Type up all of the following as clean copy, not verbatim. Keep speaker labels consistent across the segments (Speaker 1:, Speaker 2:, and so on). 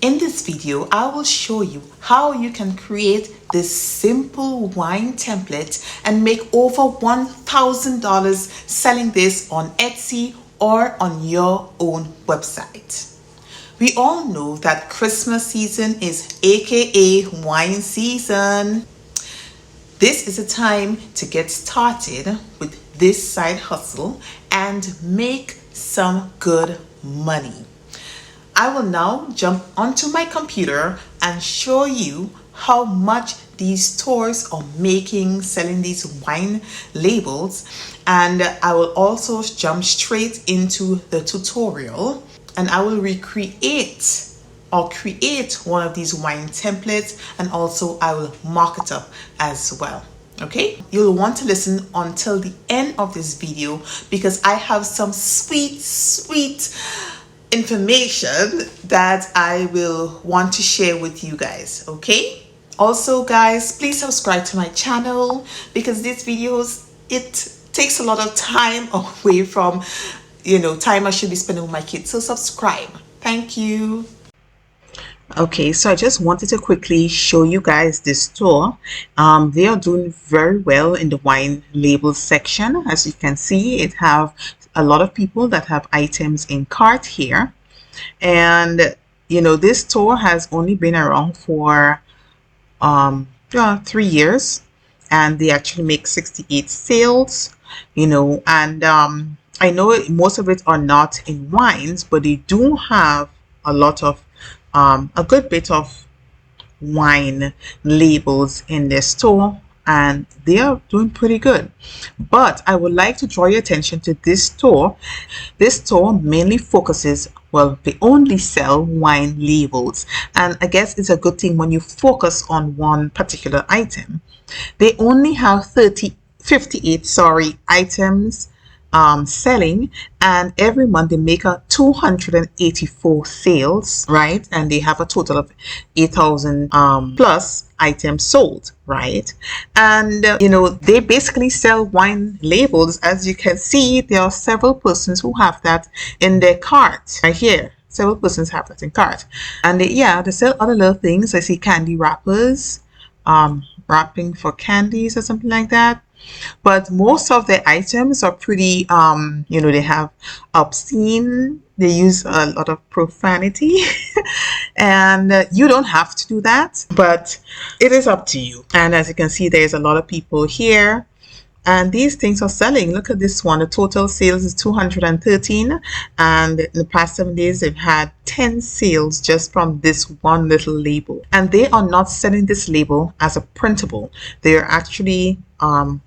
Speaker 1: In this video, I will show you how you can create this simple wine template and make over $1,000 selling this on Etsy or on your own website. We all know that Christmas season is aka wine season. This is a time to get started with this side hustle and make some good money. I will now jump onto my computer and show you how much these stores are making selling these wine labels, and I will also jump straight into the tutorial and I will recreate or create one of these wine templates, and also I will mock it up as well. Okay, you'll want to listen until the end of this video because I have some sweet information that I will want to share with you guys. Okay, also guys, please subscribe to my channel because these videos, it takes a lot of time away from time I should be spending with my kids. So subscribe. Thank you. Okay, so I just wanted to quickly show you guys this store. They are doing very well in the wine label section. As you can see, it have a lot of people that have items in cart here. And this store has only been around for 3 years, and they actually make 68 sales, and I know most of it are not in wines, but they do have a lot of a good bit of wine labels in their store, and they are doing pretty good. But I would like to draw your attention to this store. This store mainly focuses, well, they only sell wine labels, and I guess it's a good thing when you focus on one particular item. They only have 58 items selling, and every month they make a 284 sales, right? And they have a total of 8,000 plus items sold, right? And they basically sell wine labels. As you can see, there are several persons who have that in their cart right here. Several persons have that in cart, and they sell other little things. I see candy wrappers, wrapping for candies or something like that. But most of the items are pretty they have obscene, they use a lot of profanity and you don't have to do that, but it is up to you. And as you can see, there's a lot of people here, and these things are selling. Look at this one. The total sales is 213, and in the past 7 days they've had 10 sales just from this one little label. And they are not selling this label as a printable. They are actually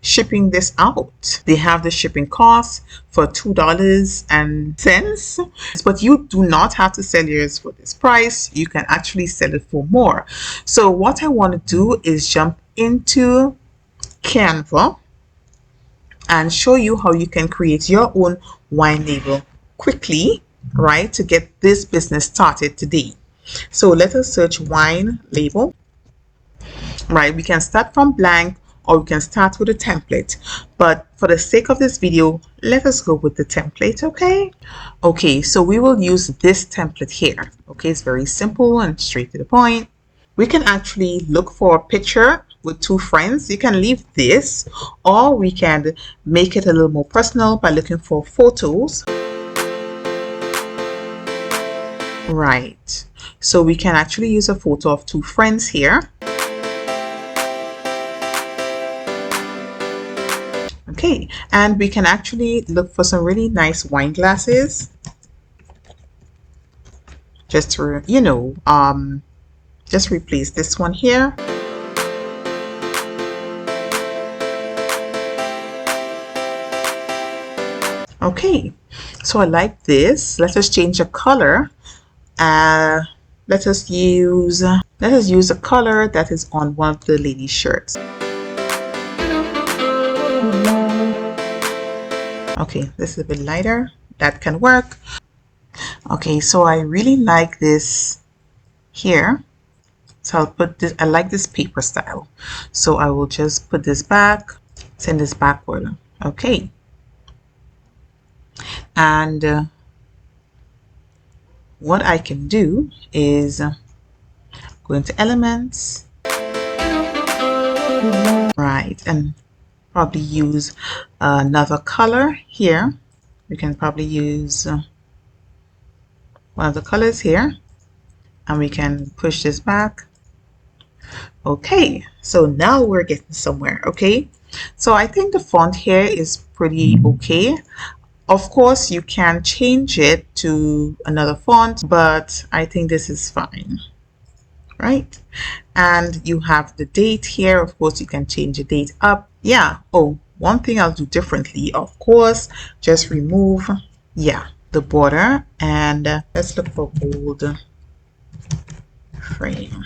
Speaker 1: shipping this out. They have the shipping cost for $2.10, but you do not have to sell yours for this price. You can actually sell it for more. So what I want to do is jump into Canva and show you how you can create your own wine label quickly, right, to get this business started today. So let us search wine label, right? We can start from blank or we can start with a template, but for the sake of this video, let us go with the template. Okay, so we will use this template here. Okay, it's very simple and straight to the point. We can actually look for a picture with 2 friends. You can leave this, or we can make it a little more personal by looking for photos. Right, so we can actually use a photo of 2 friends here. Okay, and we can actually look for some really nice wine glasses, just to just replace this one here. Okay, so I like this. Let us change the color. Let us use a color that is on one of the ladies' shirts. Okay, this is a bit lighter. That can work. Okay, so I really like this here. So I'll put this, I like this paper style. So I will just put this back, send this backward. Okay. And what I can do is go into elements, right, and probably use another color here. We can probably use one of the colors here, and we can push this back. Okay, so now we're getting somewhere. Okay, so I think the font here is pretty okay. Of course, you can change it to another font, but I think this is fine, right? And you have the date here. Of course, you can change the date up. Yeah. Oh, one thing I'll do differently, of course, just remove, yeah, the border, and let's look for bold frame.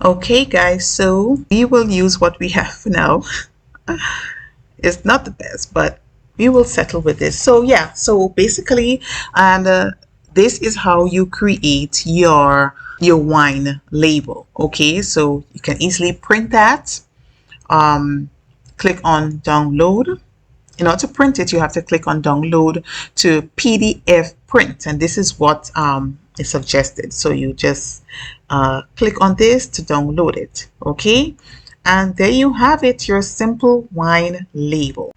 Speaker 1: Okay guys, so we will use what we have now. It's not the best, but we will settle with this. So yeah, so basically, and this is how you create your wine label. Okay, so you can easily print that. Click on download. In order to print it, you have to click on download to PDF print, and this is what is suggested. So you just click on this to download it. Okay, and there you have it, your simple wine label.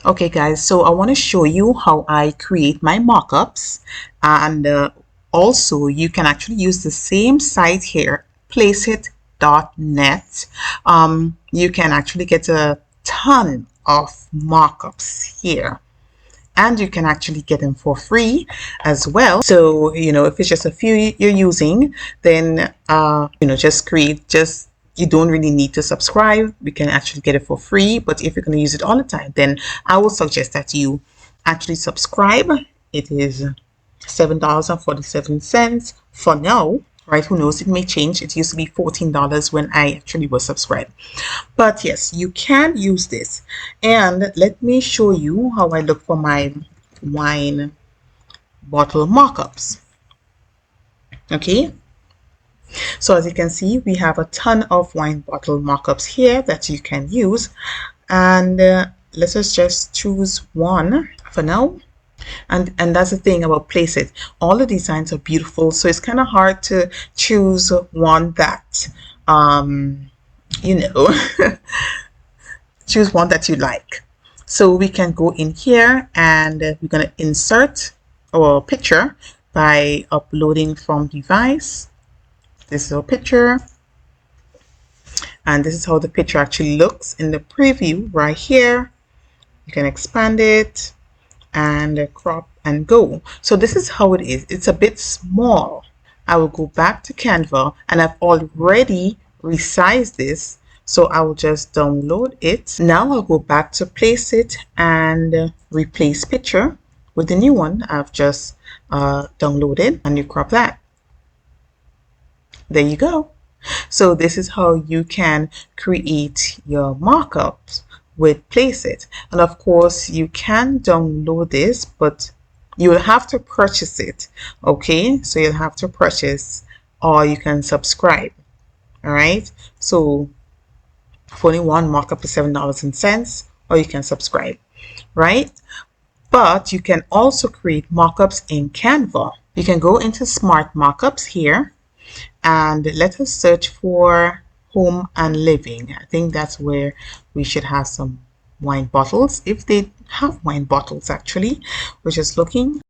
Speaker 1: Okay guys, so I want to show you how I create my mockups, and also you can actually use the same site here, placeit.net. You can actually get a ton of mockups here, and you can actually get them for free as well. So you know, if it's just a few you're using, then you know, just create, just, you don't really need to subscribe. We can actually get it for free, but if you're going to use it all the time, then I would suggest that you actually subscribe. It is $7.47 for now, right? Who knows, it may change. It used to be $14 when I actually was subscribed. But yes, you can use this. And let me show you how I look for my wine bottle mockups. Okay, so as you can see, we have a ton of wine bottle mockups here that you can use, and let us just choose one for now. And that's the thing about Placeit, all the designs are beautiful, so it's kind of hard to choose one that you know choose one that you like. So we can go in here, and we're going to insert our picture by uploading from device. This is our picture, and this is how the picture actually looks in the preview right here. You can expand it and crop and go. So this is how it is. It's a bit small. I will go back to Canva, and I've already resized this, so I will just download it. Now I'll go back to Placeit and replace picture with the new one I've just downloaded, and you crop that. There you go. So this is how you can create your mockups with Placeit. And of course, you can download this, but you will have to purchase it. Okay, so you'll have to purchase, or you can subscribe. All right, so for only one mockup is $7.00, or you can subscribe, right? But you can also create mockups in Canva. You can go into Smart Mockups here, and let us search for home and living. I think that's where we should have some wine bottles, if they have wine bottles. Actually, we're just looking.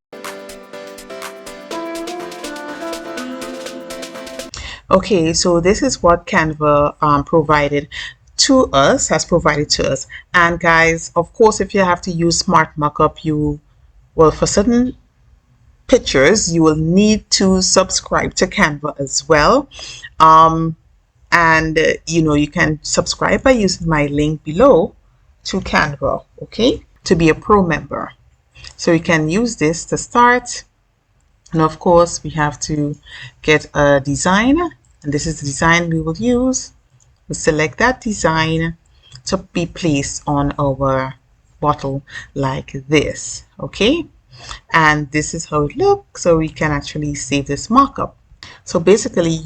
Speaker 1: Okay, so this is what Canva has provided to us. And guys, of course, if you have to use Smart Mockup, well, for certain pictures you will need to subscribe to Canva as well. And you know, you can subscribe by using my link below to Canva, okay, to be a pro member. So you can use this to start, and of course we have to get a design, and this is the design we will use. We'll select that design to be placed on our bottle like this. Okay, and this is how it looks. So we can actually save this markup. So basically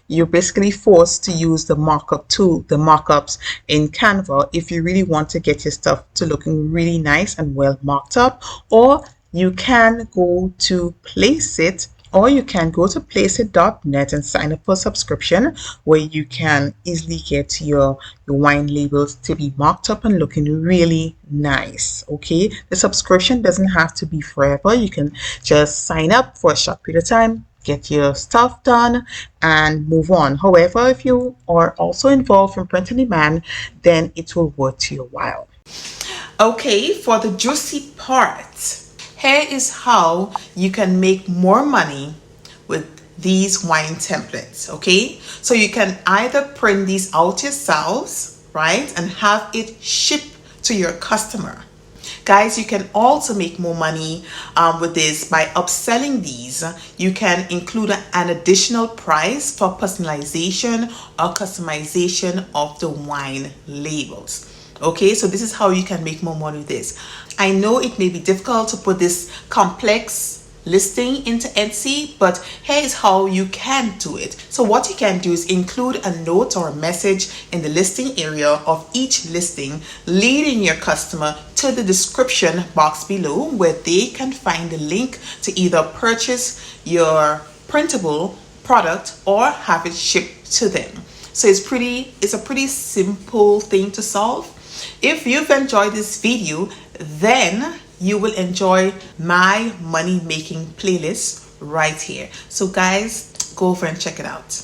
Speaker 1: you're basically forced to use the markup tool, the mockups in Canva, if you really want to get your stuff to looking really nice and well marked up. Or you can go to Placeit, or you can go to placeit.net and sign up for a subscription where you can easily get your wine labels to be marked up and looking really nice. Okay, the subscription doesn't have to be forever. You can just sign up for a short period of time, get your stuff done, and move on. However, if you are also involved in print on demand, then it will worth your while. Okay, for the juicy part, here is how you can make more money with these wine templates. Okay, so you can either print these out yourselves, right, and have it shipped to your customer. Guys, you can also make more money with this by upselling these. You can include an additional price for personalization or customization of the wine labels. Okay, so this is how you can make more money with this. I know it may be difficult to put this complex listing into Etsy, but here is how you can do it. So what you can do is include a note or a message in the listing area of each listing, leading your customer to the description box below, where they can find the link to either purchase your printable product or have it shipped to them. So it's a pretty simple thing to solve. If you've enjoyed this video, then you will enjoy my money making playlist right here. So guys, go over and check it out.